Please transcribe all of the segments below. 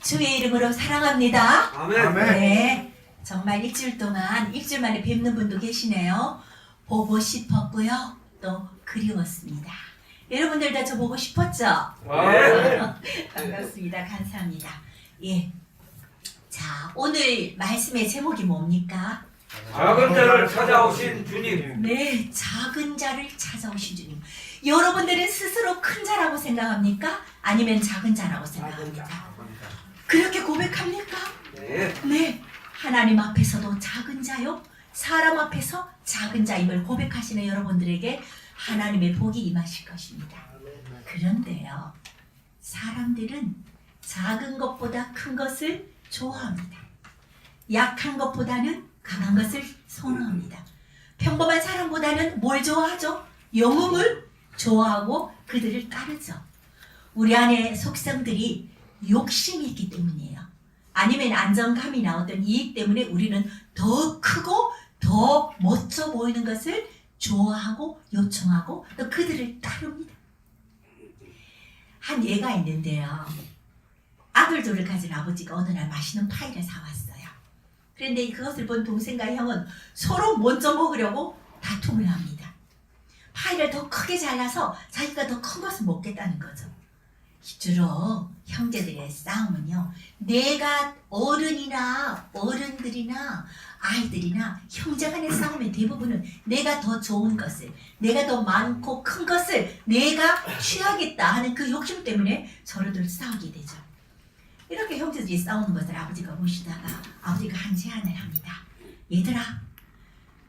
주의 이름으로 사랑합니다. 아멘. 네, 정말 일주일 동안 일주일 만에 뵙는 분도 계시네요. 보고 싶었고요, 또 그리웠습니다. 여러분들 다 저 보고 싶었죠? 네. 반갑습니다. 감사합니다. 예, 자, 오늘 말씀의 제목이 뭡니까? 작은 자를 찾아오신 주님. 네, 작은 자를 찾아오신 주님. 여러분들은 스스로 큰 자라고 생각합니까? 아니면 작은 자라고 생각합니까? 그렇게 고백합니까? 네. 네, 하나님 앞에서도 작은 자요, 사람 앞에서 작은 자임을 고백하시는 여러분들에게 하나님의 복이 임하실 것입니다. 그런데요, 사람들은 작은 것보다 큰 것을 좋아합니다. 약한 것보다는 강한 것을 선호합니다. 평범한 사람보다는 뭘 좋아하죠? 영웅을 좋아하고 그들을 따르죠. 우리 안에 속성들이 욕심이 있기 때문이에요. 아니면 안정감이나 어떤 이익 때문에 우리는 더 크고 더 멋져 보이는 것을 좋아하고 요청하고 또 그들을 따릅니다. 한 예가 있는데요. 아들 둘을 가진 아버지가 어느 날 맛있는 파이를 사왔어요. 그런데 그것을 본 동생과 형은 서로 먼저 먹으려고 다툼을 합니다. 파이를 더 크게 잘라서 자기가 더 큰 것을 먹겠다는 거죠. 주로 형제들의 싸움은요, 내가 어른이나 어른들이나 아이들이나 형제간의 싸움의 대부분은 내가 더 좋은 것을, 내가 더 많고 큰 것을 내가 취하겠다 하는 그 욕심 때문에 서로들 싸우게 되죠. 이렇게 형제들이 싸우는 것을 아버지가 보시다가 아버지가 한 제안을 합니다. 얘들아,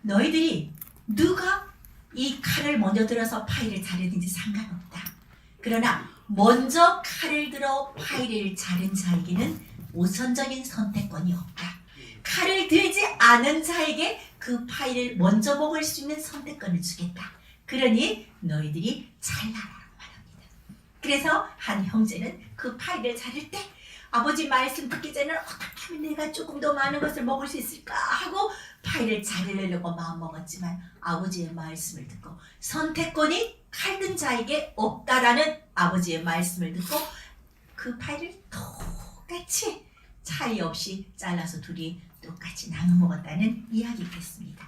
너희들이 누가 이 칼을 먼저 들어서 파이를 자르든지 상관없다. 그러나 먼저 칼을 들어 파이를 자른 자에게는 우선적인 선택권이 없다. 칼을 들지 않은 자에게 그 파이를 먼저 먹을 수 있는 선택권을 주겠다. 그러니 너희들이 잘라라고 말합니다. 그래서 한 형제는 그 파이를 자를 때 아버지 말씀 듣기 전에 어떻게 하면 내가 조금 더 많은 것을 먹을 수 있을까 하고 파이를 자르려고 마음먹었지만 아버지의 말씀을 듣고 선택권이 칼든 자에게 없다라는 아버지의 말씀을 듣고 그 파이를 똑같이 차이 없이 잘라서 둘이 똑같이 나눠 먹었다는 이야기가 있습니다.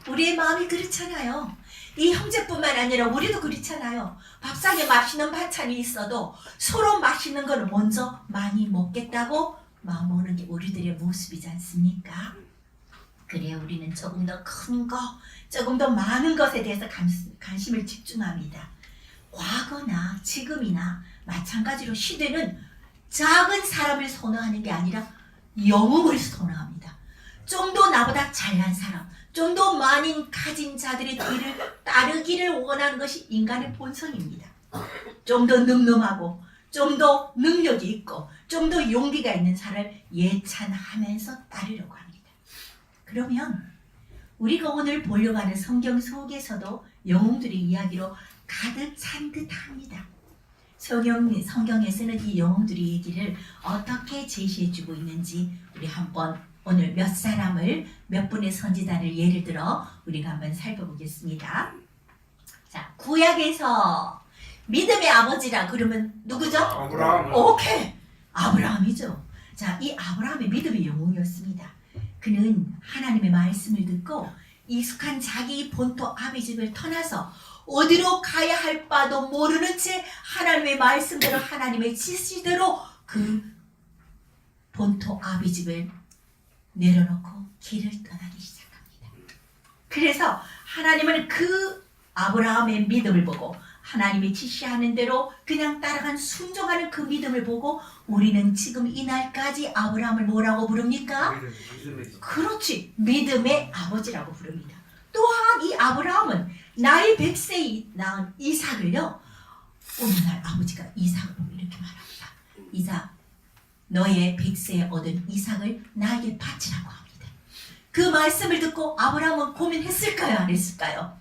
우리의 마음이 그렇잖아요. 이 형제뿐만 아니라 우리도 그렇잖아요. 밥상에 맛있는 반찬이 있어도 서로 맛있는 걸 먼저 많이 먹겠다고 마음먹는 게 우리들의 모습이지 않습니까? 그래, 우리는 조금 더 큰 거, 조금 더 많은 것에 대해서 관심을 집중합니다. 과거나 지금이나 마찬가지로 시대는 작은 사람을 선호하는 게 아니라 영웅을 선호합니다. 좀 더 나보다 잘난 사람, 좀 더 많이 가진 자들의 뒤를 따르기를 원하는 것이 인간의 본성입니다. 좀 더 늠름하고 좀 더 능력이 있고 좀 더 용기가 있는 사람을 예찬하면서 따르려고 합니다. 그러면 우리가 오늘 보려고 하는 성경 속에서도 영웅들의 이야기로 가득 찬 듯합니다. 성경에서는 이 영웅들의 얘기를 어떻게 제시해주고 있는지 우리 한번 오늘 몇 사람을, 몇 분의 선지자를 예를 들어 우리가 한번 살펴보겠습니다. 자, 구약에서 믿음의 아버지라 그러면 누구죠? 아브라함. 오케이, 아브라함이죠. 자, 이 아브라함의 믿음의 영웅이었습니다. 그는 하나님의 말씀을 듣고 익숙한 자기 본토 아비집을 떠나서 어디로 가야 할 바도 모르는 채 하나님의 말씀대로 하나님의 지시대로 그 본토 아비집을 내려놓고 길을 떠나기 시작합니다. 그래서 하나님은 그 아브라함의 믿음을 보고 하나님이 지시하는 대로 그냥 따라간 순종하는 그 믿음을 보고 우리는 지금 이날까지 아브라함을 뭐라고 부릅니까? 그렇지, 믿음의 아버지라고 부릅니다. 또한 이 아브라함은 나이 100세에 낳은 이삭을요, 어느 날 아버지가 이삭을 보고 이렇게 말합니다. 이삭, 너의 100세에 얻은 이삭을 나에게 바치라고 합니다. 그 말씀을 듣고 아브라함은 고민했을까요? 안 했을까요?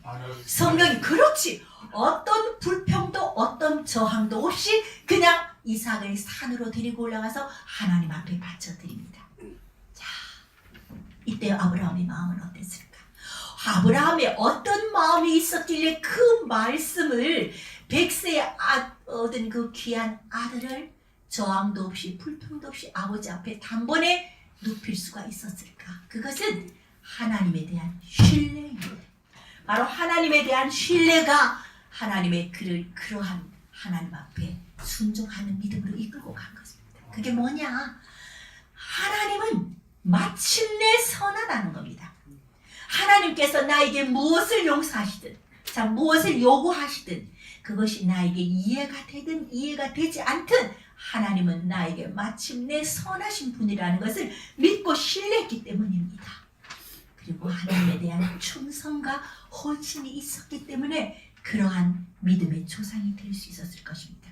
성경이 그렇지, 어떤 불평도 어떤 저항도 없이 그냥 이삭을 산으로 데리고 올라가서 하나님 앞에 바쳐드립니다. 자, 이때 아브라함의 마음은 어땠을까? 아브라함에 어떤 마음이 있었길래 그 말씀을 100세에 얻은 그 귀한 아들을 저항도 없이 불평도 없이 아버지 앞에 단번에 눕힐 수가 있었을까? 그것은 하나님에 대한 신뢰입니다. 바로 하나님에 대한 신뢰가 하나님의 그러한 하나님 앞에 순종하는 믿음으로 이끌고 간 것입니다. 그게 뭐냐? 하나님은 마침내 선하다는 겁니다. 하나님께서 나에게 무엇을 용서하시든, 자, 무엇을 요구하시든 그것이 나에게 이해가 되든 이해가 되지 않든 하나님은 나에게 마침내 선하신 분이라는 것을 믿고 신뢰했기 때문입니다. 그리고 하나님에 대한 충성과 헌신이 있었기 때문에 그러한 믿음의 조상이 될 수 있었을 것입니다.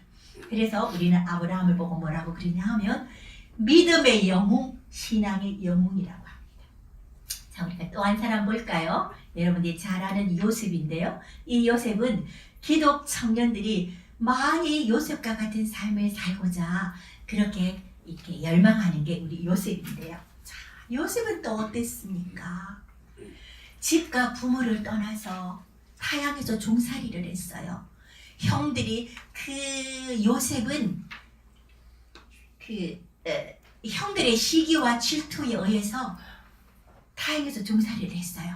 그래서 우리는 아브라함을 보고 뭐라고 그러냐 하면 믿음의 영웅, 신앙의 영웅이라고 합니다. 자, 우리가 또 한 사람 볼까요? 여러분들이 잘 아는 요셉인데요. 이 요셉은 기독 청년들이 많이 요셉과 같은 삶을 살고자 그렇게 이렇게 열망하는 게 우리 요셉인데요. 자, 요셉은 또 어땠습니까? 집과 부모를 떠나서 타향에서 종살이를 했어요. 형들이 요셉은 형들의 시기와 질투에 의해서 타향에서 종살이를 했어요.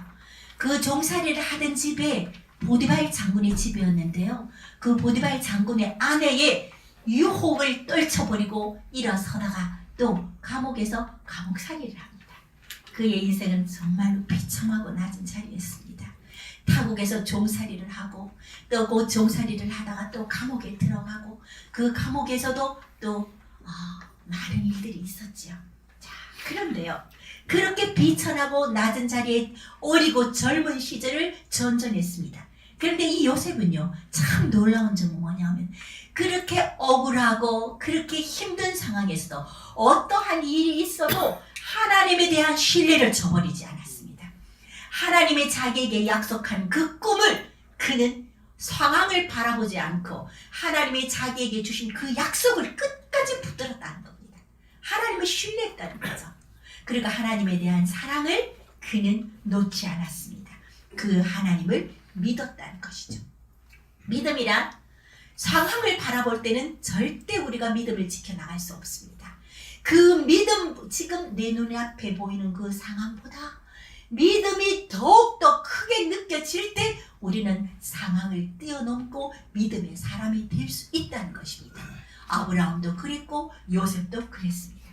그 종살이를 하던 집에 보디발 장군의 집이었는데요. 그 보디발 장군의 아내의 유혹을 떨쳐버리고 일어서다가 또 감옥에서 감옥살이를 합니다. 그의 인생은 정말로 비참하고 낮은 자리였습니다. 타국에서 종살이를 하고 또 그 종살이를 하다가 또 감옥에 들어가고 그 감옥에서도 또 많은 일들이 있었죠. 자, 그런데요. 그렇게 비천하고 낮은 자리에 어리고 젊은 시절을 전전했습니다. 그런데 이 요셉은요, 참 놀라운 점은 뭐냐면 그렇게 억울하고 그렇게 힘든 상황에서도 어떠한 일이 있어도 하나님에 대한 신뢰를 저버리지 않았습니다. 하나님의 자기에게 약속한 그 꿈을 그는 상황을 바라보지 않고 하나님이 자기에게 주신 그 약속을 끝까지 붙들었다는 겁니다. 하나님을 신뢰했다는 거죠. 그리고 하나님에 대한 사랑을 그는 놓지 않았습니다. 그 하나님을 믿었다는 것이죠. 믿음이란 상황을 바라볼 때는 절대 우리가 믿음을 지켜나갈 수 없습니다. 그 믿음, 지금 내 눈앞에 보이는 그 상황보다 믿음이 더욱더 크게 느껴질 때 우리는 상황을 뛰어넘고 믿음의 사람이 될 수 있다는 것입니다. 아브라함도 그랬고 요셉도 그랬습니다.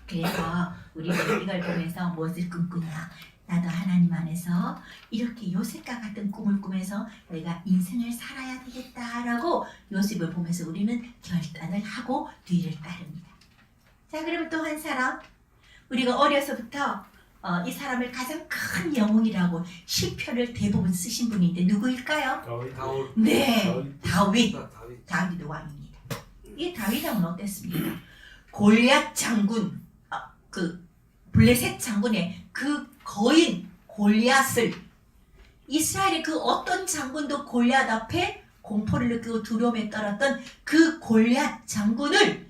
그래서 우리는 이걸 보면서 무엇을 꿈꾸냐? 나도 하나님 안에서 이렇게 요셉과 같은 꿈을 꾸면서 내가 인생을 살아야 되겠다라고 요셉을 보면서 우리는 결단을 하고 뒤를 따릅니다. 자, 그러면 또 한 사람, 우리가 어려서부터 이 사람을 가장 큰 영웅이라고 시편을 대부분 쓰신 분인데 누구일까요? 다윗. 네, 다윗 왕입니다. 이 다윗 왕은 어땠습니까? 골리앗 장군, 그 블레셋 장군의 그 거인 골리앗을, 이스라엘의 그 어떤 장군도 골리앗 앞에 공포를 느끼고 두려움에 떨었던 그 골리앗 장군을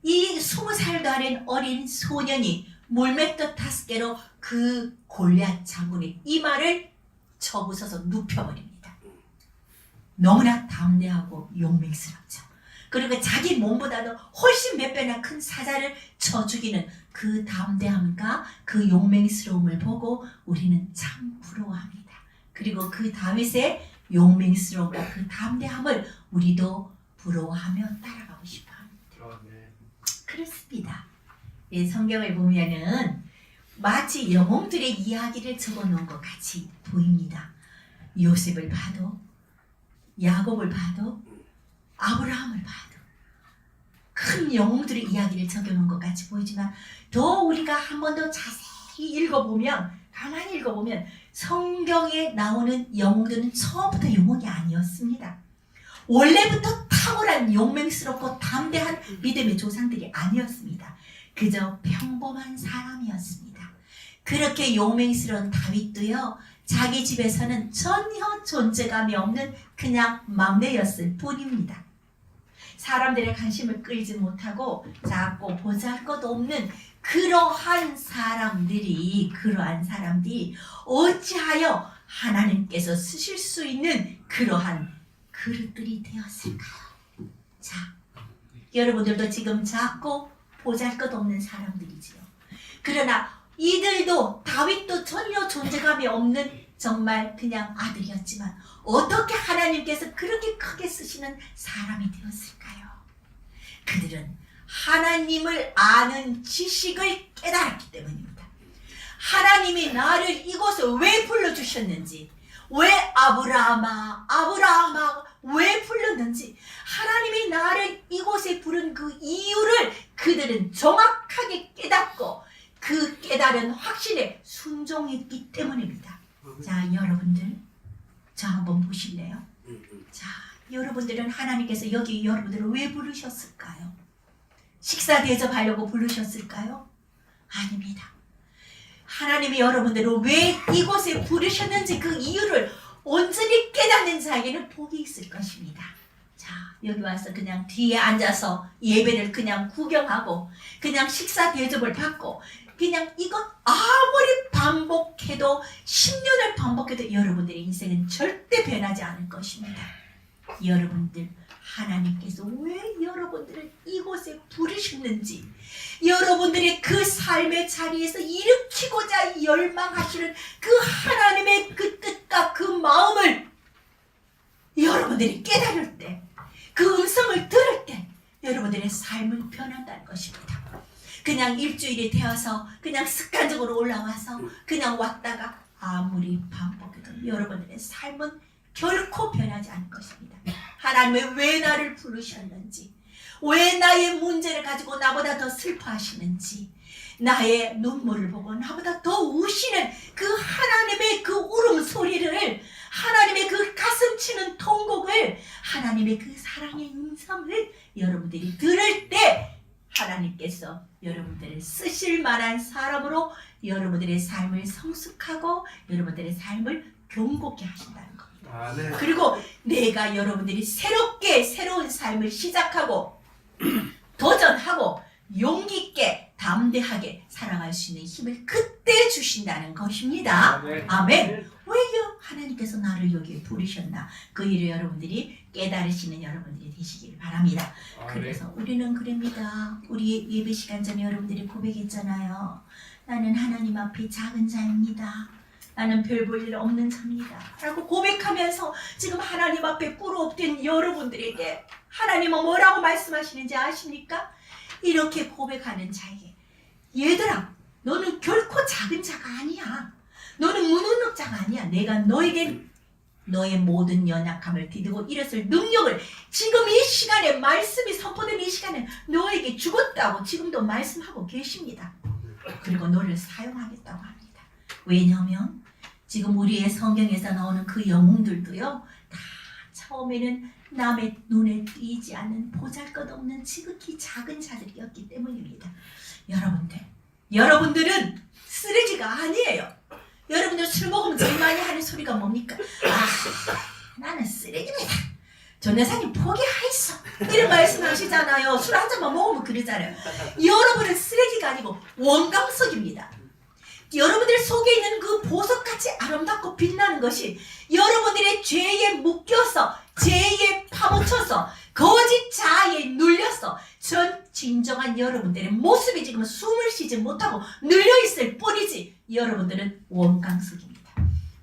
이 20살도 아닌 어린 소년이 물맷돌 5개로 그 골리앗 장군의 이마를 쳐부숴서 눕혀버립니다. 너무나 담대하고 용맹스럽죠. 그리고 자기 몸보다도 훨씬 몇 배나 큰 사자를 쳐 죽이는 그 담대함과 그 용맹스러움을 보고 우리는 참 부러워합니다. 그리고 그 다윗의 용맹스러움과 그 담대함을 우리도 부러워하며 따라가고 싶어 합니다. 그렇습니다. 이 성경을 보면은 마치 영웅들의 이야기를 적어놓은 것 같이 보입니다. 요셉을 봐도, 야곱을 봐도, 아브라함을 봐도 큰 영웅들의 이야기를 적어놓은 것 같이 보이지만 더 우리가 한 번 더 자세히 읽어보면, 가만히 읽어보면 성경에 나오는 영웅들은 처음부터 영웅이 아니었습니다. 원래부터 탁월한 용맹스럽고 담대한 믿음의 조상들이 아니었습니다. 그저 평범한 사람이었습니다. 그렇게 용맹스러운 다윗도요, 자기 집에서는 전혀 존재감이 없는 그냥 막내였을 뿐입니다. 사람들의 관심을 끌지 못하고 작고 보잘것없는 그러한 사람들이 어찌하여 하나님께서 쓰실 수 있는 그러한 그릇들이 되었을까요? 자, 여러분들도 지금 작고 보잘것없는 사람들이지요. 그러나 이들도 다윗도 전혀 존재감이 없는 정말 그냥 아들이었지만 어떻게 하나님께서 그렇게 크게 쓰시는 사람이 되었을까요? 그들은 하나님을 아는 지식을 깨달았기 때문입니다. 하나님이 나를 이곳에 왜 불러주셨는지, 왜 아브라함아 아브라함아 왜 불렀는지, 하나님이 나를 이곳에 부른 그 이유를 그들은 정확하게 깨닫고 그 깨달은 확신에 순종했기 때문입니다. 자, 여러분들, 저 한번 보실래요? 자, 여러분들은 하나님께서 여기 여러분들을 왜 부르셨을까요? 식사 대접하려고 부르셨을까요? 아닙니다. 하나님이 여러분들을 왜 이곳에 부르셨는지 그 이유를 온전히 깨닫는 자에게는 복이 있을 것입니다. 자, 여기 와서 그냥 뒤에 앉아서 예배를 그냥 구경하고 그냥 식사 대접을 받고 그냥 이것 아무리 반복해도 10년을 반복해도 여러분들의 인생은 절대 변하지 않을 것입니다. 여러분들, 하나님께서 왜 여러분들을 이곳에 부르셨는지, 여러분들의 그 삶의 자리에서 일으키고자 열망하시는 그 하나님의 그 뜻과 그 마음을 여러분들이 깨달을 때, 그 음성을 들을 때 여러분들의 삶은 변한다는 것입니다. 그냥 일주일이 되어서 그냥 습관적으로 올라와서 그냥 왔다가 아무리 반복해도 여러분들의 삶은 결코 변하지 않을 것입니다. 하나님이 왜 나를 부르셨는지, 왜 나의 문제를 가지고 나보다 더 슬퍼하시는지, 나의 눈물을 보고 나보다 더 우시는 그 하나님의 그 울음소리를, 하나님의 그 가슴 치는 통곡을, 하나님의 그 사랑의 음성을 여러분들이 들을 때 하나님께서 여러분들을 쓰실 만한 사람으로 여러분들의 삶을 성숙하고 여러분들의 삶을 견고케 하신다는 겁니다. 그리고 내가 여러분들이 새롭게 새로운 삶을 시작하고 도전하고 용기 있게 담대하게 살아갈 수 있는 힘을 그때 주신다는 것입니다. 아멘. 왜요? 하나님께서 나를 여기에 부르셨나? 그 일을 여러분들이 깨달으시는 여러분들이 되시길 바랍니다. 그래서 우리는 그럽니다. 우리 예배 시간 전에 여러분들이 고백했잖아요. 나는 하나님 앞에 작은 자입니다. 나는 별 볼 일 없는 자입니다. 라고 고백하면서 지금 하나님 앞에 꿇어엎된 여러분들에게 하나님은 뭐라고 말씀하시는지 아십니까? 이렇게 고백하는 자에게, 얘들아, 너는 결코 작은 자가 아니야. 너는 무능력 자가 아니야. 내가 너에겐 너의 모든 연약함을 디디고 일어설 능력을 지금 이 시간에, 말씀이 선포된 이 시간에 너에게 주었다고 지금도 말씀하고 계십니다. 그리고 너를 사용하겠다고 합니다. 왜냐하면 지금 우리의 성경에서 나오는 그 영웅들도요, 다 처음에는 남의 눈에 띄지 않는 보잘것없는 지극히 작은 자들이었기 때문입니다. 여러분들은 쓰레기가 아니에요. 여러분들 술 먹으면 제일 많이 하는 소리가 뭡니까? 나는 쓰레기입니다. 전 여사님 포기하있어. 이런 말씀하시잖아요. 술 한 잔만 먹으면 그러잖아요. 여러분은 쓰레기가 아니고 원광석입니다. 여러분들 속에 있는 그 보석같이 아름답고 빛나는 것이 여러분들의 죄에 묶여서, 죄에 파묻혀서, 거짓 자아에 눌려서 전 진정한 여러분들의 모습이 지금 숨을 쉬지 못하고 눌려있을 뿐이지, 여러분들은 원광석입니다.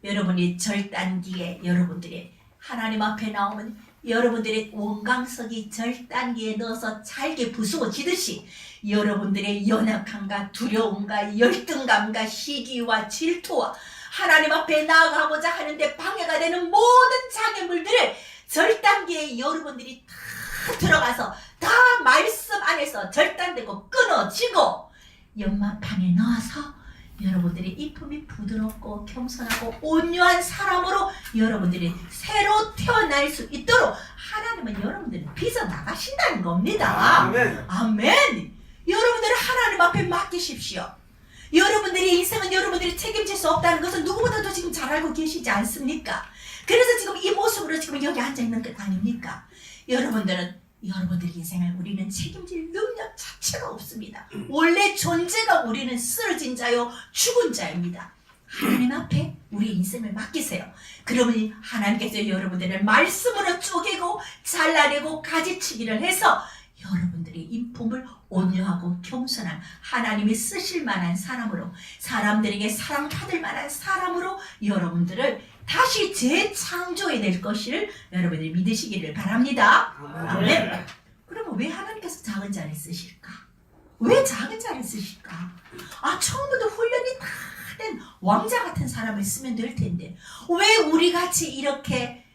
여러분이 절단기에 여러분들의 하나님 앞에 나오면 여러분들의 원광석이 절단기에 넣어서 잘게 부수어지듯이 여러분들의 연약함과 두려움과 열등감과 시기와 질투와 하나님 앞에 나아가고자 하는데 방해가 되는 모든 장애물들을 절단기에 여러분들이 다 들어가서 다 말씀 안에서 절단되고 끊어지고 연마판에 넣어서 여러분들의 이품이 부드럽고 겸손하고 온유한 사람으로 여러분들이 새로 태어날 수 있도록 하나님은 여러분들을 빚어나가신다는 겁니다. 아멘. 아멘. 여러분들은 하나님 앞에 맡기십시오. 여러분들의 인생은 여러분들이 책임질 수 없다는 것은 누구보다도 지금 잘 알고 계시지 않습니까? 그래서 지금 이 모습으로 지금 여기 앉아있는 것 아닙니까? 여러분들의 인생을 우리는 책임질 능력 자체가 없습니다. 원래 존재가 우리는 쓰러진 자요, 죽은 자입니다. 하나님 앞에 우리 인생을 맡기세요. 그러면 하나님께서 여러분들을 말씀으로 쪼개고 잘라내고 가지치기를 해서 여러분들의 인품을 온유하고 겸손한 하나님이 쓰실 만한 사람으로, 사람들에게 사랑받을 만한 사람으로 여러분들을 다시 재창조해낼 것을 여러분들이 믿으시기를 바랍니다. 아멘. 그러면 왜 하나님께서 작은 자를 쓰실까? 왜 작은 자를 쓰실까? 처음부터 훈련이 다 된 왕자 같은 사람을 쓰면 될 텐데 왜 우리같이 이렇게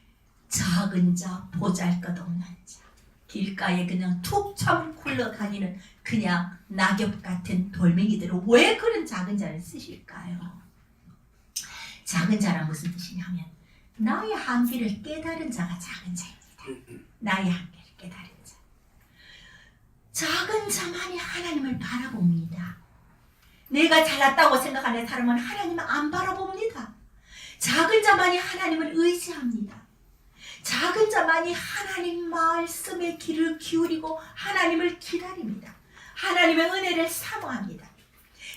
작은 자, 보잘것없는 자, 길가에 그냥 툭 참 굴러다니는 그냥 낙엽 같은 돌멩이들을 왜 그런 작은 자를 쓰실까요? 작은 자란 무슨 뜻이냐면 나의 한계를 깨달은 자가 작은 자입니다. 나의 한계를 깨달은 자. 작은 자만이 하나님을 바라봅니다. 내가 잘났다고 생각하는 사람은 하나님을 안 바라봅니다. 작은 자만이 하나님을 의지합니다. 작은 자만이 하나님 말씀에 귀를 기울이고 하나님을 기다립니다. 하나님의 은혜를 사모합니다.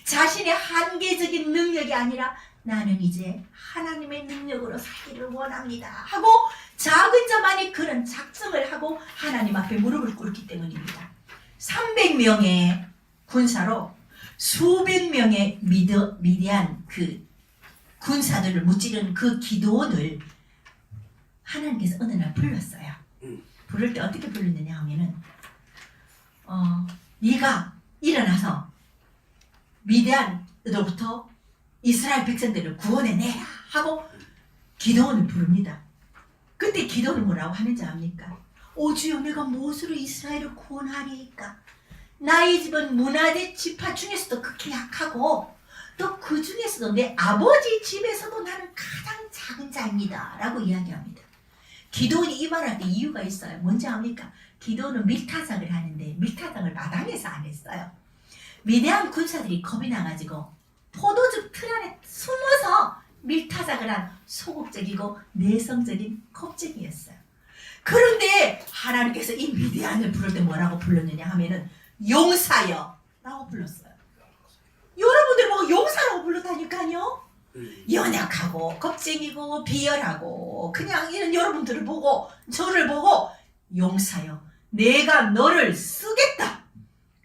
자신의 한계적인 능력이 아니라 나는 이제 하나님의 능력으로 살기를 원합니다 하고 작은 자만이 그런 작정을 하고 하나님 앞에 무릎을 꿇기 때문입니다. 300명의 군사로 수백 명의 미디안 그 군사들을 무찌른 그 기드온을 하나님께서 어느 날 불렀어요. 부를 때 어떻게 불렀느냐 하면은 네가 일어나서 미디안으로부터 이스라엘 백성들을 구원해내라 하고 기드온을 부릅니다. 그때 기드온은 뭐라고 하는지 압니까? 오 주여, 내가 무엇으로 이스라엘을 구원하리이까? 나의 집은 문하대 지파 중에서도 극히 약하고 또 그 중에서도 내 아버지 집에서도 나는 가장 작은 자입니다 라고 이야기합니다. 기드온이 이 말할 때 이유가 있어요. 뭔지 압니까? 기드온은 밀타작을 하는데 밀타작을 마당에서 안 했어요. 미디안 군사들이 겁이 나가지고 포도즙 틀 안에 숨어서 밀타작을 한 소극적이고 내성적인 겁쟁이였어요. 그런데 하나님께서 이 미디안을 부를 때 뭐라고 불렀느냐 하면은 용사여 라고 불렀어요. 여러분들 뭐 용사라고 불렀다니까요. 연약하고 겁쟁이고 비열하고 그냥 이런 여러분들을 보고 저를 보고 용사여 내가 너를 쓰겠다.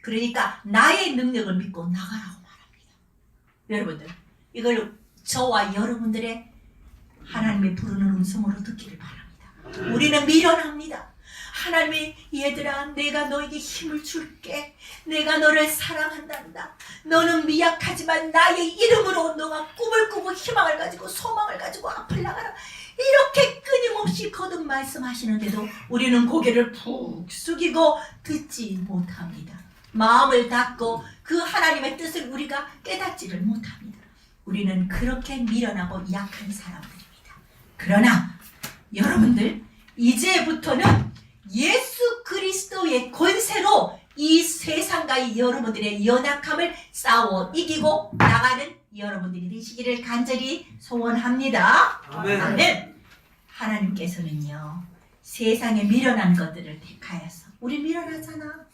그러니까 나의 능력을 믿고 나가라고 말합니다. 여러분들 이걸 저와 여러분들의 하나님의 부르는 음성으로 듣기를 바랍니다. 우리는 미련합니다. 하나님이 얘들아 내가 너에게 힘을 줄게. 내가 너를 사랑한단다. 너는 미약하지만 나의 이름으로 너가 꿈을 꾸고 희망을 가지고 소망을 가지고 앞을 나가라. 이렇게 끊임없이 거듭 말씀하시는데도 우리는 고개를 푹 숙이고 듣지 못합니다. 마음을 닫고 그 하나님의 뜻을 우리가 깨닫지를 못합니다. 우리는 그렇게 미련하고 약한 사람들입니다. 그러나 여러분들 이제부터는 예수 그리스도의 권세로 이 세상과의 여러분들의 연약함을 싸워 이기고 나가는 여러분들이 되시기를 간절히 소원합니다. 아멘. 아멘. 하나님께서는요 세상에 미련한 것들을 택하여서 우리 미련하잖아.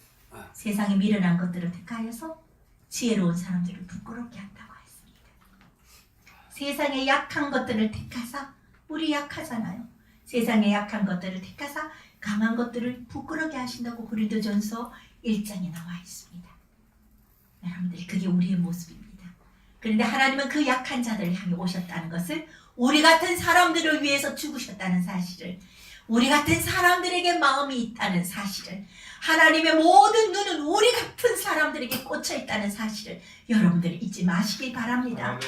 세상에 미련한 것들을 택하여서 지혜로운 사람들을 부끄럽게 한다고 했습니다. 세상에 약한 것들을 택하사 우리 약하잖아요. 세상에 약한 것들을 택하사 강한 것들을 부끄럽게 하신다고 고린도전서 1장에 나와 있습니다. 여러분들 그게 우리의 모습입니다. 그런데 하나님은 그 약한 자들을 향해 오셨다는 것을 우리 같은 사람들을 위해서 죽으셨다는 사실을 우리 같은 사람들에게 마음이 있다는 사실을 하나님의 모든 눈은 우리 같은 사람들에게 꽂혀 있다는 사실을 여러분들이 잊지 마시길 바랍니다.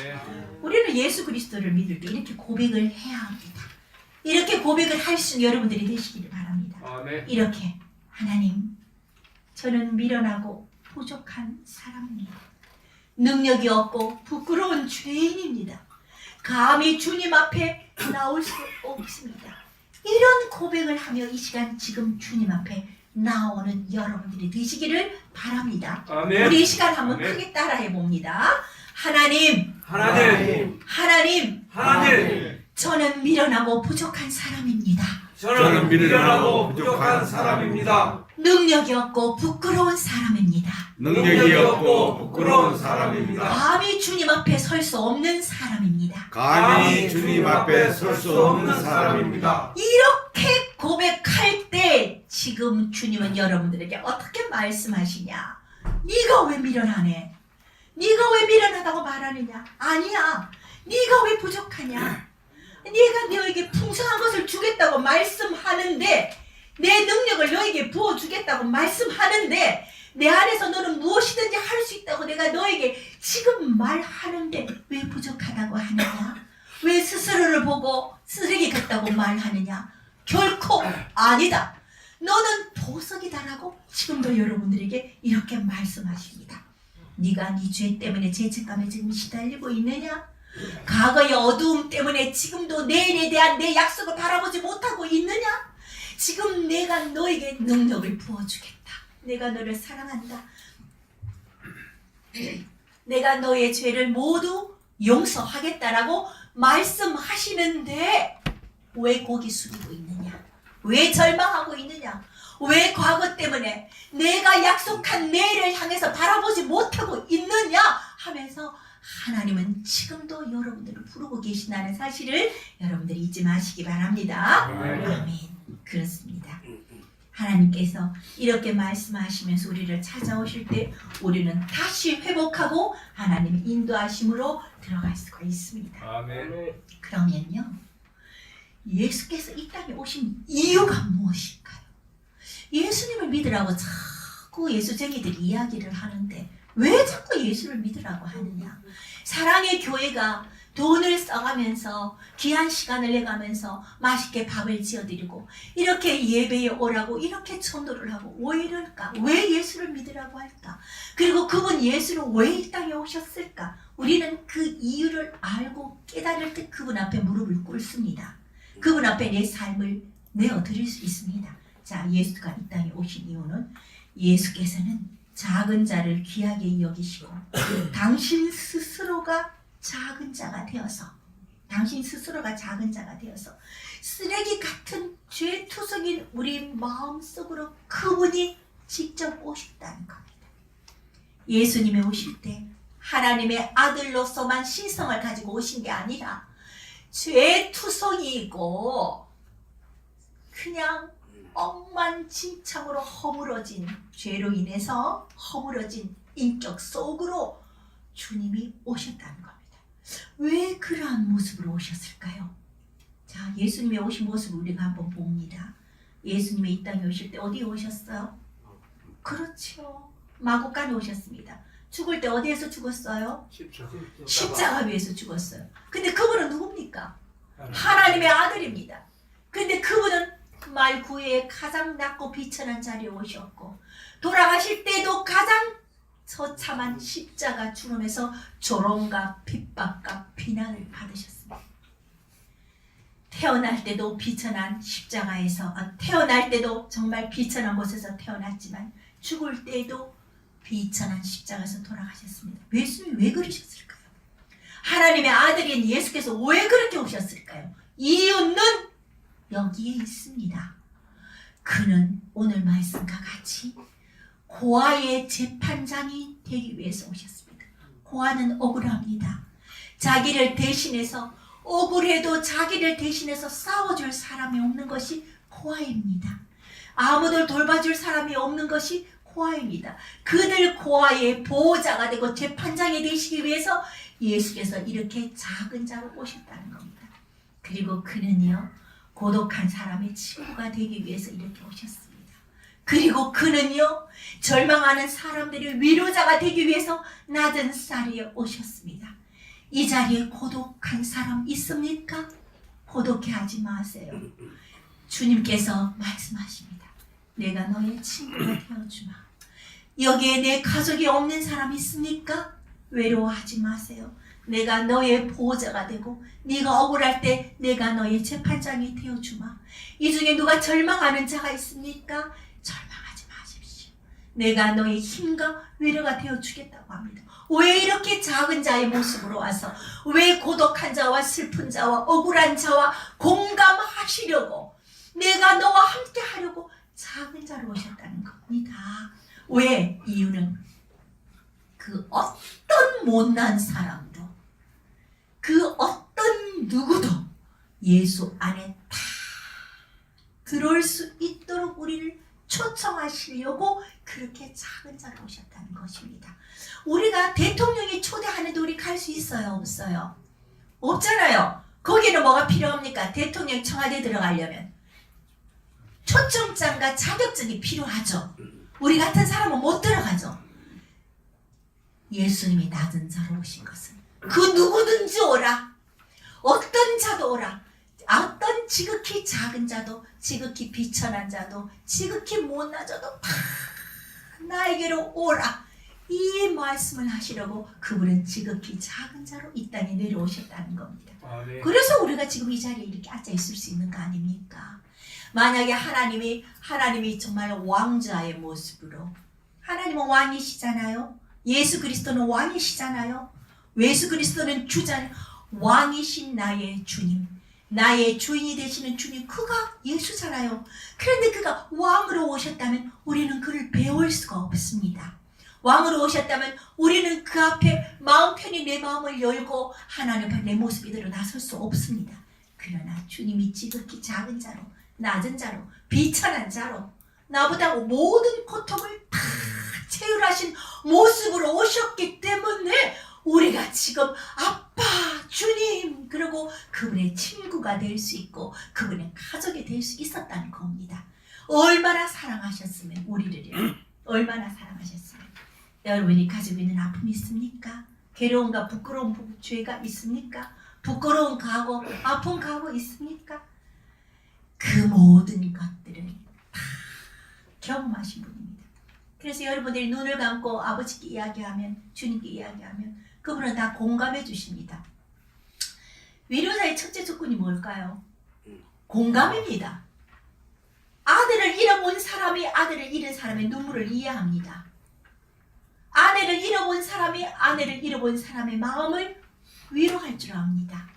우리는 예수 그리스도를 믿을 때 이렇게 고백을 해야 합니다. 이렇게 고백을 할 수 있는 여러분들이 되시기를 바랍니다. 이렇게 하나님 저는 미련하고 부족한 사람입니다. 능력이 없고 부끄러운 죄인입니다. 감히 주님 앞에 나올 수 없습니다. 이런 고백을 하며 이 시간 지금 주님 앞에 나오는 여러분들이 되시기를 바랍니다. 아멘. 우리 이 시간 한번 아멘. 크게 따라해 봅니다. 하나님, 하나님, 하나님, 하나님, 저는 미련하고 부족한 사람입니다. 저는 미련하고 부족한 사람입니다. 능력이 없고 부끄러운 사람입니다. 능력이 없고 부끄러운 사람입니다. 감히 주님 앞에 설 수 없는 사람입니다. 감히 주님 앞에 설 수 없는 사람입니다. 이렇게 고백할 때 지금 주님은 여러분들에게 어떻게 말씀하시냐? 네가 왜 미련하네? 네가 왜 미련하다고 말하느냐? 아니야. 네가 왜 부족하냐? 네가 너에게 풍성한 것을 주겠다고 말씀하는데, 내 능력을 너에게 부어주겠다고 말씀하는데, 내 안에서 너는 무엇이든지 할 수 있다고 내가 너에게 지금 말하는데 왜 부족하다고 하느냐? 왜 스스로를 보고 쓰레기 같다고 말하느냐? 결코 아니다. 너는 보석이다라고 지금도 여러분들에게 이렇게 말씀하십니다. 네가 네 죄 때문에 죄책감에 지금 시달리고 있느냐? 과거의 어두움 때문에 지금도 내일에 대한 내 약속을 바라보지 못하고 있느냐? 지금 내가 너에게 능력을 부어주겠다. 내가 너를 사랑한다. 내가 너의 죄를 모두 용서하겠다라고 말씀하시는데 왜 고개 숙이고 있느냐? 왜 절망하고 있느냐? 왜 과거 때문에 내가 약속한 내일을 향해서 바라보지 못하고 있느냐? 하면서 하나님은 지금도 여러분들을 부르고 계신다는 사실을 여러분들이 잊지 마시기 바랍니다. 아멘. 그렇습니다. 하나님께서 이렇게 말씀하시면서 우리를 찾아오실 때 우리는 다시 회복하고 하나님의 인도하심으로 들어갈 수가 있습니다. 아멘. 그러면요, 예수께서 이 땅에 오신 이유가 무엇일까요? 예수님을 믿으라고 자꾸 예수쟁이들이 이야기를 하는데 왜 자꾸 예수를 믿으라고 하느냐? 사랑의 교회가 돈을 써가면서 귀한 시간을 내가면서 맛있게 밥을 지어드리고 이렇게 예배에 오라고 이렇게 전도를 하고 왜 이럴까? 왜 예수를 믿으라고 할까? 그리고 그분 예수는 왜 이 땅에 오셨을까? 우리는 그 이유를 알고 깨달을 때 그분 앞에 무릎을 꿇습니다. 그분 앞에 내 삶을 내어드릴 수 있습니다. 자, 예수가 이 땅에 오신 이유는 예수께서는 작은 자를 귀하게 여기시고 당신 스스로가 작은 자가 되어서 쓰레기 같은 죄투성인 우리 마음속으로 그분이 직접 오셨다는 겁니다. 예수님이 오실 때 하나님의 아들로서만 신성을 가지고 오신 게 아니라 죄투성이고 그냥 억만진창으로 허물어진 죄로 인해서 허물어진 인격 속으로 주님이 오셨다는 겁니다. 왜 그러한 모습으로 오셨을까요? 자, 예수님이 오신 모습을 우리가 한번 봅니다. 예수님이 이 땅에 오실 때 어디에 오셨어요? 그렇죠. 마구간에 오셨습니다. 죽을 때 어디에서 죽었어요? 십자가 위에서 죽었어요. 근데 그분은 누굽니까? 하나님의 아들입니다. 근데 그분은 말구에 가장 낮고 비천한 자리에 오셨고 돌아가실 때도 가장 처참한 십자가 죽음에서 조롱과 핍박과 비난을 받으셨습니다. 태어날 때도 비천한 십자가에서 태어날 때도 정말 비천한 곳에서 태어났지만 죽을 때도 비천한 십자가에서 돌아가셨습니다. 예수님이 왜 그러셨을까요? 하나님의 아들인 예수께서 왜 그렇게 오셨을까요? 이유는 여기에 있습니다. 그는 오늘 말씀과 같이 고아의 재판장이 되기 위해서 오셨습니다. 고아는 억울합니다. 자기를 대신해서 억울해도 자기를 대신해서 싸워줄 사람이 없는 것이 고아입니다. 아무도 돌봐줄 사람이 없는 것이 고아입니다. 그들 고아의 보호자가 되고 재판장이 되시기 위해서 예수께서 이렇게 작은 자로 오셨다는 겁니다. 그리고 그는요, 고독한 사람의 친구가 되기 위해서 이렇게 오셨습니다. 그리고 그는요, 절망하는 사람들의 위로자가 되기 위해서 낮은 자리에 오셨습니다. 이 자리에 고독한 사람 있습니까? 고독해하지 마세요. 주님께서 말씀하십니다. 내가 너의 친구가 되어주마. 여기에 내 가족이 없는 사람 있습니까? 외로워하지 마세요. 내가 너의 보호자가 되고 네가 억울할 때 내가 너의 재판장이 되어주마. 이 중에 누가 절망하는 자가 있습니까? 절망하지 마십시오. 내가 너의 힘과 위로가 되어주겠다고 합니다. 왜 이렇게 작은 자의 모습으로 와서 왜 고독한 자와 슬픈 자와 억울한 자와 공감하시려고 내가 너와 함께 하려고 작은 자로 오셨다는 겁니다. 왜? 이유는 그 어떤 못난 사람도 그 어떤 누구도 예수 안에 다 들어올 수 있도록 우리를 초청하시려고 그렇게 작은 자로 오셨다는 것입니다. 우리가 대통령이 초대하는데 우리 갈 수 있어요? 없어요? 없잖아요. 거기는 뭐가 필요합니까? 대통령 청와대 들어가려면 초청장과 자격증이 필요하죠. 우리 같은 사람은 못 들어가죠. 예수님이 낮은 자로 오신 것은 그 누구든지 오라. 어떤 자도 오라. 어떤 지극히 작은 자도, 지극히 비천한 자도, 지극히 못난 자도 다 나에게로 오라. 이 말씀을 하시려고 그분은 지극히 작은 자로 이 땅에 내려오셨다는 겁니다. 아멘. 그래서 우리가 지금 이 자리에 이렇게 앉아 있을 수 있는 거 아닙니까? 만약에 하나님이 정말 왕자의 모습으로, 하나님은 왕이시잖아요. 예수 그리스도는 왕이시잖아요. 예수 그리스도는 주잖아요. 왕이신 나의 주님, 나의 주인이 되시는 주님, 그가 예수잖아요. 그런데 그가 왕으로 오셨다면 우리는 그를 배울 수가 없습니다. 왕으로 오셨다면 우리는 그 앞에 마음 편히 내 마음을 열고 하나님 앞에 내 모습 이대로 나설 수 없습니다. 그러나 주님이 지극히 작은 자로, 낮은 자로, 비천한 자로 나보다 모든 고통을 다 체휼하신 모습으로 오셨기 때문에 우리가 지금 아빠, 주님, 그리고 그분의 친구가 될 수 있고 그분의 가족이 될 수 있었다는 겁니다. 얼마나 사랑하셨으면 우리를요. 얼마나 사랑하셨으면. 여러분이 가지고 있는 아픔이 있습니까? 괴로움과 부끄러운 죄가 있습니까? 부끄러운 과거, 아픈 과거 있습니까? 그 모든 것들을 다 경험하신 분입니다. 그래서 여러분들이 눈을 감고 아버지께 이야기하면, 주님께 이야기하면 그분은 다 공감해 주십니다. 위로자의 첫째 조건이 뭘까요? 공감입니다. 아들을 잃어본 사람이 아들을 잃은 사람의 눈물을 이해합니다. 아내를 잃어본 사람이 아내를 잃어본 사람의 마음을 위로할 줄 압니다.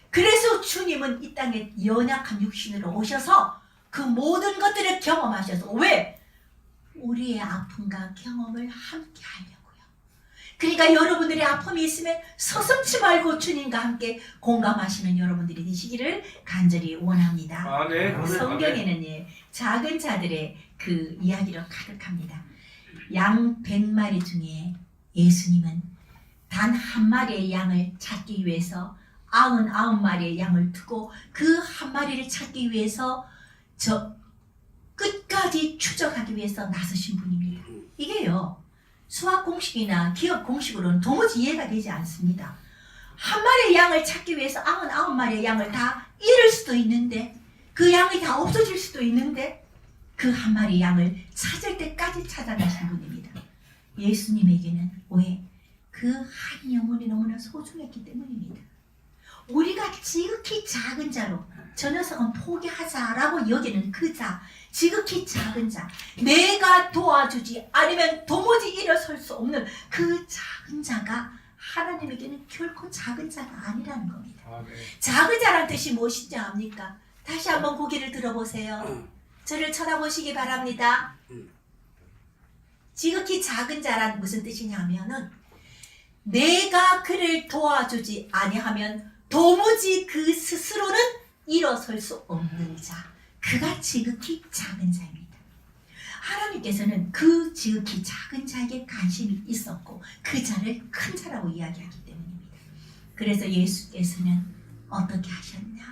그래서 주님은 이 땅에 연약한 육신으로 오셔서 그 모든 것들을 경험하셔서, 왜? 우리의 아픔과 경험을 함께 하려고요. 그러니까 여러분들의 아픔이 있으면 서슴지 말고 주님과 함께 공감하시는 여러분들이 되시기를 간절히 원합니다. 아멘. 성경에는 작은 자들의 그 이야기로 가득합니다. 양 100마리 중에 예수님은 단 한 마리의 양을 찾기 위해서 99마리의 양을 두고 그 한 마리를 찾기 위해서 저 끝까지 추적하기 위해서 나서신 분입니다. 이게요, 수학 공식이나 기업 공식으로는 도무지 이해가 되지 않습니다. 한 마리의 양을 찾기 위해서 99마리의 양을 다 잃을 수도 있는데, 그 양이 다 없어질 수도 있는데, 그 한 마리 양을 찾을 때까지 찾아가신 분입니다. 예수님에게는 왜? 그 한 영혼이 너무나 소중했기 때문입니다. 우리가 지극히 작은 자로, 저 녀석은 포기하자라고 여기는 그 자, 지극히 작은 자, 내가 도와주지 않으면 도무지 일어설 수 없는 그 작은 자가 하나님에게는 결코 작은 자가 아니라는 겁니다. 아멘. 작은 자란 뜻이 무엇인지 압니까? 다시 한번 고개를 들어보세요. 저를 쳐다보시기 바랍니다. 지극히 작은 자란 무슨 뜻이냐면은 내가 그를 도와주지 아니하면 도무지 그 스스로는 일어설 수 없는 자, 그가 지극히 작은 자입니다. 하나님께서는 그 지극히 작은 자에게 관심이 있었고 그 자를 큰 자라고 이야기하기 때문입니다. 그래서 예수께서는 어떻게 하셨냐?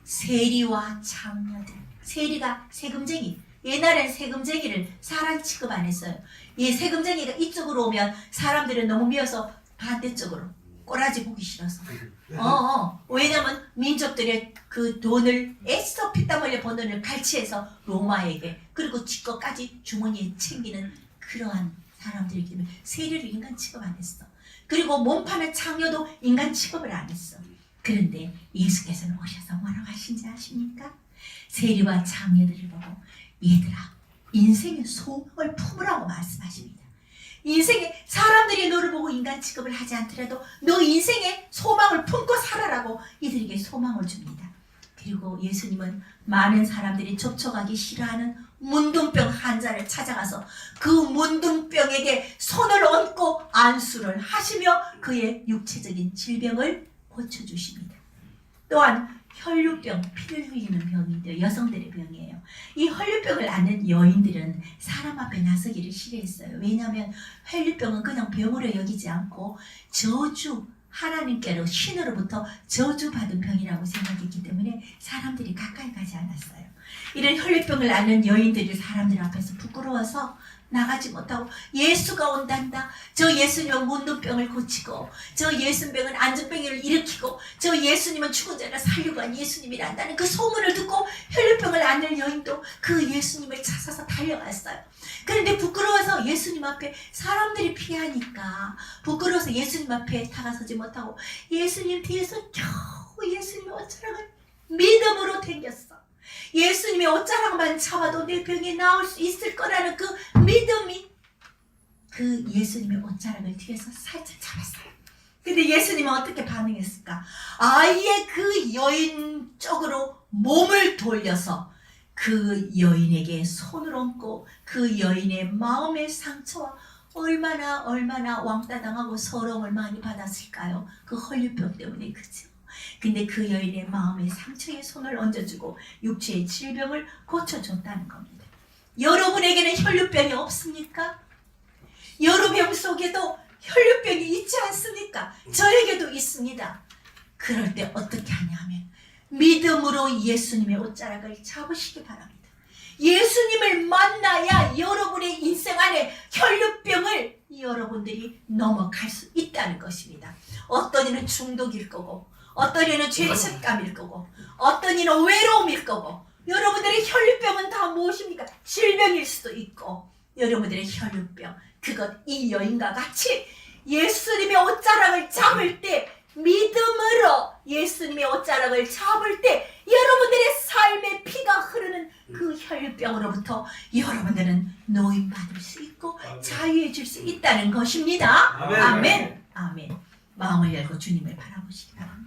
세리와 장녀들, 세리가 세금쟁이, 옛날엔 세금쟁이를 사람 취급 안 했어요. 이 세금쟁이가 이쪽으로 오면 사람들은 너무 미워서 반대쪽으로, 꼬라지 보기 싫어서. 왜냐면 민족들의 그 돈을 애써 피땀 흘려 번 돈을 갈취해서 로마에게, 그리고 지 것까지 주머니에 챙기는 그러한 사람들이기 때문에 세리를 인간 취급 안 했어. 그리고 몸 파는 창녀도 인간 취급을 안 했어. 그런데 예수께서는 오셔서 뭐라고 하신지 아십니까? 세리와 장녀들을 보고, 얘들아, 인생의 소망을 품으라고 말씀하십니다. 인생에 사람들이 너를 보고 인간 취급을 하지 않더라도 너 인생의 소망을 품고 살아라고 이들에게 소망을 줍니다. 그리고 예수님은 많은 사람들이 접촉하기 싫어하는 문둥병 환자를 찾아가서 그 문둥병에게 손을 얹고 안수를 하시며 그의 육체적인 질병을 고쳐주십니다. 또한 혈류병, 피를 흘리는 병인데요. 여성들의 병이에요. 이 혈류병을 앓는 여인들은 사람 앞에 나서기를 싫어했어요. 왜냐하면 혈류병은 그냥 병으로 여기지 않고 저주, 하나님께로 신으로부터 저주받은 병이라고 생각했기 때문에 사람들이 가까이 가지 않았어요. 이런 혈류병을 앓는 여인들이 사람들 앞에서 부끄러워서 나가지 못하고 예수가 온단다. 저 예수님은 문둥병을 고치고 저 예수님은 안전병을 일으키고 저 예수님은 죽은 자를 살리고 한 예수님이란다는 그 소문을 듣고 혈류병을 앓는 여인도 그 예수님을 찾아서 달려갔어요. 그런데 부끄러워서 예수님 앞에 사람들이 피하니까 부끄러워서 예수님 앞에 다가서지 못하고 예수님 뒤에서 겨우 예수님의 옷자락을 믿음으로 당겼어. 예수님의 옷자락만 잡아도 내 병이 나을 수 있을 거라는 그 믿음이 그 예수님의 옷자락을 뒤에서 살짝 잡았어요. 근데 예수님은 어떻게 반응했을까? 아예 그 여인 쪽으로 몸을 돌려서 그 여인에게 손을 얹고 그 여인의 마음의 상처와 얼마나 왕따 당하고 서러움을 많이 받았을까요? 그 혈류병 때문에. 그죠? 근데 그 여인의 마음의 상처에 손을 얹어주고 육체의 질병을 고쳐줬다는 겁니다. 여러분에게는 혈류병이 없습니까? 여러분 속에도 혈류병이 있지 않습니까? 저에게도 있습니다. 그럴 때 어떻게 하냐면 믿음으로 예수님의 옷자락을 잡으시기 바랍니다. 예수님을 만나야 여러분의 인생 안에 혈류병을 여러분들이 넘어갈 수 있다는 것입니다. 어떤 이는 중독일 거고 어떤 이는 죄책감일 거고 어떤 이는 외로움일 거고 여러분들의 혈류병은 다 무엇입니까? 질병일 수도 있고 여러분들의 혈류병 그것 이 여인과 같이 예수님의 옷자락을 잡을 때 믿음으로 예수님의 옷자락을 잡을 때 여러분들의 삶의 피가 흐르는 그 혈류병으로부터 여러분들은 노임받을 수 있고 자유해질 수 있다는 것입니다. 아멘. 아멘. 아멘. 마음을 열고 주님을 바라보시기 바랍니다.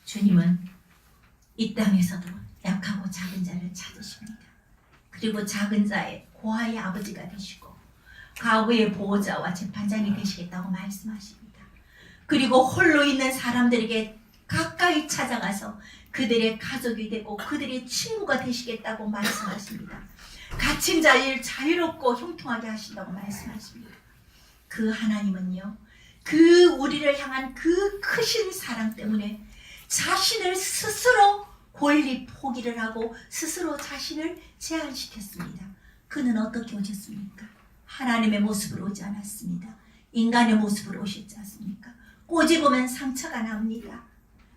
주님은 이 땅에서도 약하고 작은 자를 찾으십니다. 그리고 작은 자의 고아의 아버지가 되시고 과부의 보호자와 재판장이 되시겠다고 말씀하십니다. 그리고 홀로 있는 사람들에게 가까이 찾아가서 그들의 가족이 되고 그들의 친구가 되시겠다고 말씀하십니다. 갇힌 자를 자유롭고 형통하게 하신다고 말씀하십니다. 그 하나님은요, 그 우리를 향한 그 크신 사랑 때문에 자신을 스스로 권리 포기를 하고 스스로 자신을 제한시켰습니다. 그는 어떻게 오셨습니까? 하나님의 모습으로 오지 않았습니다. 인간의 모습으로 오셨지 않습니까? 꼬집으면 상처가 납니다.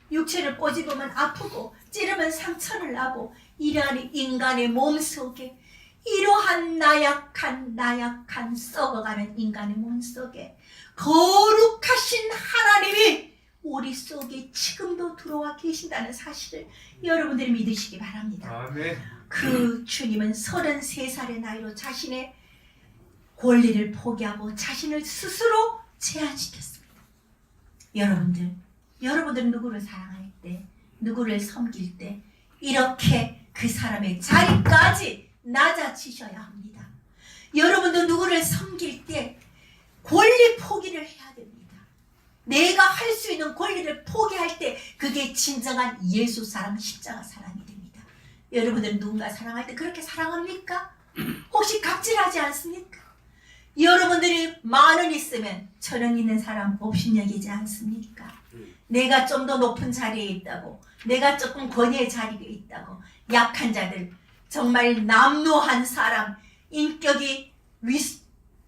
육체를 꼬집으면 아프고 찌르면 상처를 나고 이러한 인간의 몸속에 이러한 나약한 썩어가는 인간의 몸속에 거룩하신 하나님이 우리 속에 지금도 들어와 계신다는 사실을 여러분들이 믿으시기 바랍니다. 아멘. 그 주님은 33살의 나이로 자신의 권리를 포기하고 자신을 스스로 제한시켰습니다. 여러분들 누구를 사랑할 때, 누구를 섬길 때 이렇게 그 사람의 자리까지 낮아지셔야 합니다. 여러분도 누구를 섬길 때 권리 포기를 해야 됩니다. 내가 할 수 있는 권리를 포기할 때 그게 진정한 예수 사랑, 십자가 사랑이 됩니다. 여러분들은 누군가 사랑할 때 그렇게 사랑합니까? 혹시 갑질하지 않습니까? 여러분들이 10,000원 있으면 1,000원 있는 사람 업신여기지 않습니까? 내가 좀 더 높은 자리에 있다고, 내가 조금 권위의 자리에 있다고, 약한 자들, 정말 남루한 사람,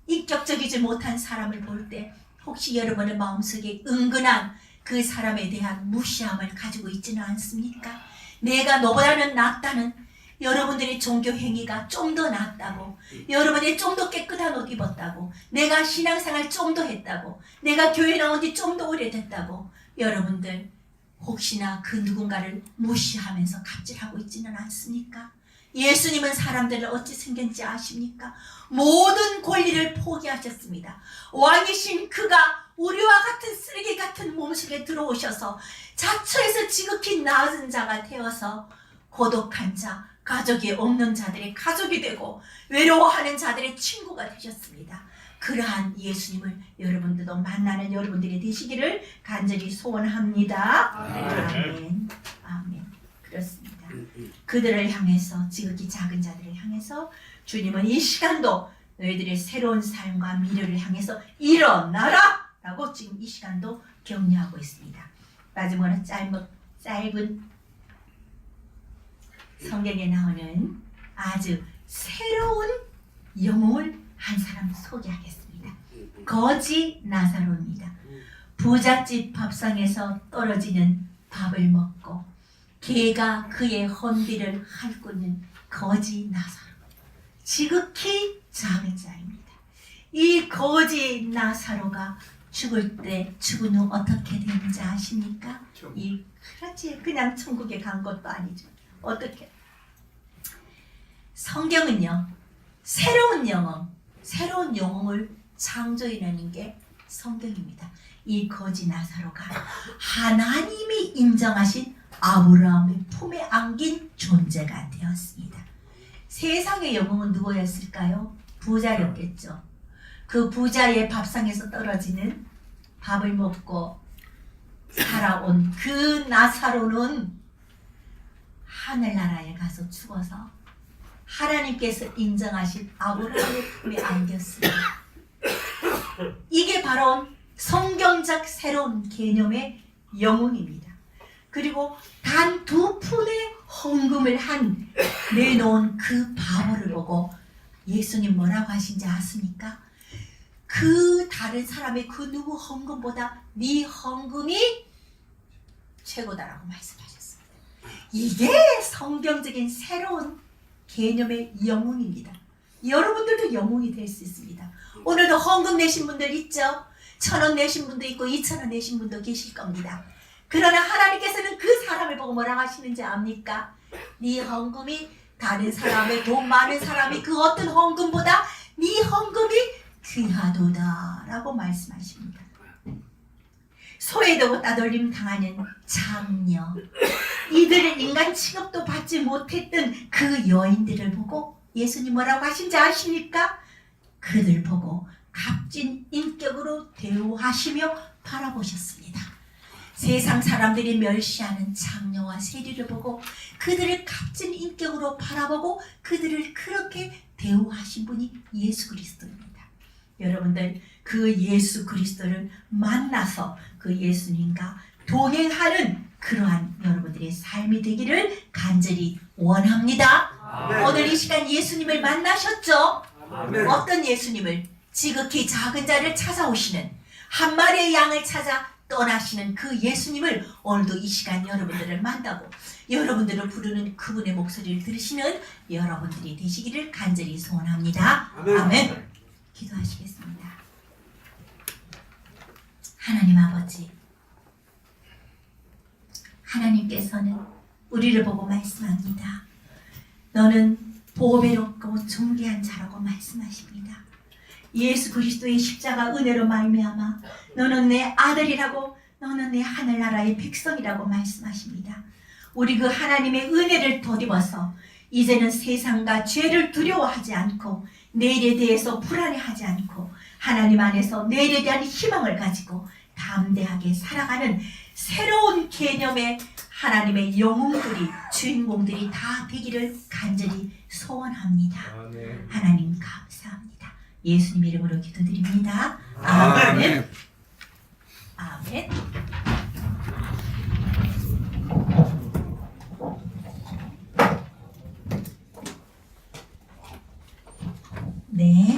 인격적이지 못한 사람을 볼 때 혹시 여러분의 마음속에 은근한 그 사람에 대한 무시함을 가지고 있지는 않습니까? 내가 너보다는 낫다는 여러분들의 종교 행위가 좀 더 낫다고, 여러분이 좀 더 깨끗한 옷 입었다고, 내가 신앙생활 좀 더 했다고, 내가 교회 나온 지 좀 더 오래됐다고 여러분들 혹시나 그 누군가를 무시하면서 갑질하고 있지는 않습니까? 예수님은 사람들을 어찌 생겼는지 아십니까? 모든 권리를 포기하셨습니다. 왕이신 그가 우리와 같은 쓰레기 같은 몸속에 들어오셔서 자처에서 지극히 낮은 자가 되어서 고독한 자, 가족이 없는 자들의 가족이 되고 외로워하는 자들의 친구가 되셨습니다. 그러한 예수님을 여러분들도 만나는 여러분들이 되시기를 간절히 소원합니다. 아멘. 아멘. 그렇습니다. 그들을 향해서 지극히 작은 자들을 향해서 주님은 이 시간도 너희들의 새로운 삶과 미래를 향해서 일어나라! 라고 지금 이 시간도 격려하고 있습니다. 마지막으로 짧은 성경에 나오는 아주 새로운 영웅을 한 사람 소개하겠습니다. 거지 나사로입니다. 부잣집 밥상에서 떨어지는 밥을 먹고 개가 그의 헌비를 핥고는 거지 나사로, 지극히 작은 자입니다. 이 거지 나사로가 죽은 후 어떻게 되는지 아십니까? 그렇지, 그냥 천국에 간 것도 아니죠. 어떻게? 성경은요, 새로운 영웅을 창조해내는 게 성경입니다. 이 거지 나사로가 하나님이 인정하신 아브라함의 품에 안긴 존재가 되었습니다. 세상의 영웅은 누구였을까요? 부자였겠죠. 그 부자의 밥상에서 떨어지는 밥을 먹고 살아온 그 나사로는 하늘나라에 가서 죽어서 하나님께서 인정하신 아브라함의 품에 안겼습니다. 이게 바로 성경적 새로운 개념의 영웅입니다. 그리고 단 2푼의 헌금을 내놓은 그 바보를 보고 예수님 뭐라고 하신지 아십니까? 그 다른 사람의 그 누구 헌금보다 네 헌금이 최고다라고 말씀하셨습니다. 이게 성경적인 새로운 개념의 영웅입니다. 여러분들도 영웅이 될 수 있습니다. 오늘도 헌금 내신 분들 있죠? 1,000원 내신 분도 있고 2,000원 내신 분도 계실 겁니다. 그러나 하나님께서는 그 사람을 보고 뭐라고 하시는지 압니까? 네 헌금이 다른 사람의 돈 많은 사람이 그 어떤 헌금보다 네 헌금이 귀하도다 라고 말씀하십니다. 소외되고 따돌림 당하는 장녀, 이들은 인간 취급도 받지 못했던 그 여인들을 보고 예수님 뭐라고 하신지 아십니까? 그들 보고 값진 인격으로 대우하시며 바라보셨습니다. 세상 사람들이 멸시하는 장녀와 세리를 보고 그들을 값진 인격으로 바라보고 그들을 그렇게 대우하신 분이 예수 그리스도입니다. 여러분들, 그 예수 그리스도를 만나서 그 예수님과 동행하는 그러한 여러분들의 삶이 되기를 간절히 원합니다. 아멘. 오늘 이 시간 예수님을 만나셨죠? 아멘. 어떤 예수님을? 지극히 작은 자를 찾아오시는, 한 마리의 양을 찾아 떠나시는 그 예수님을 오늘도 이 시간 여러분들을 만나고 여러분들을 부르는 그분의 목소리를 들으시는 여러분들이 되시기를 간절히 소원합니다. 아멘. 아멘. 기도하시겠습니다. 하나님 아버지, 하나님께서는 우리를 보고 말씀합니다. 너는 보배롭고 존귀한 자라고 말씀하십니다. 예수 그리스도의 십자가 은혜로 말미암아 너는 내 아들이라고, 너는 내 하늘나라의 백성이라고 말씀하십니다. 우리 그 하나님의 은혜를 덧입어서 이제는 세상과 죄를 두려워하지 않고 내일에 대해서 불안해하지 않고 하나님 안에서 내일에 대한 희망을 가지고 담대하게 살아가는 새로운 개념의 하나님의 영웅들이, 주인공들이 다 되기를 간절히 소원합니다. 아멘. 하나님 감사합니다. 예수님 이름으로 기도드립니다. 아멘. 아멘. 아멘. 네.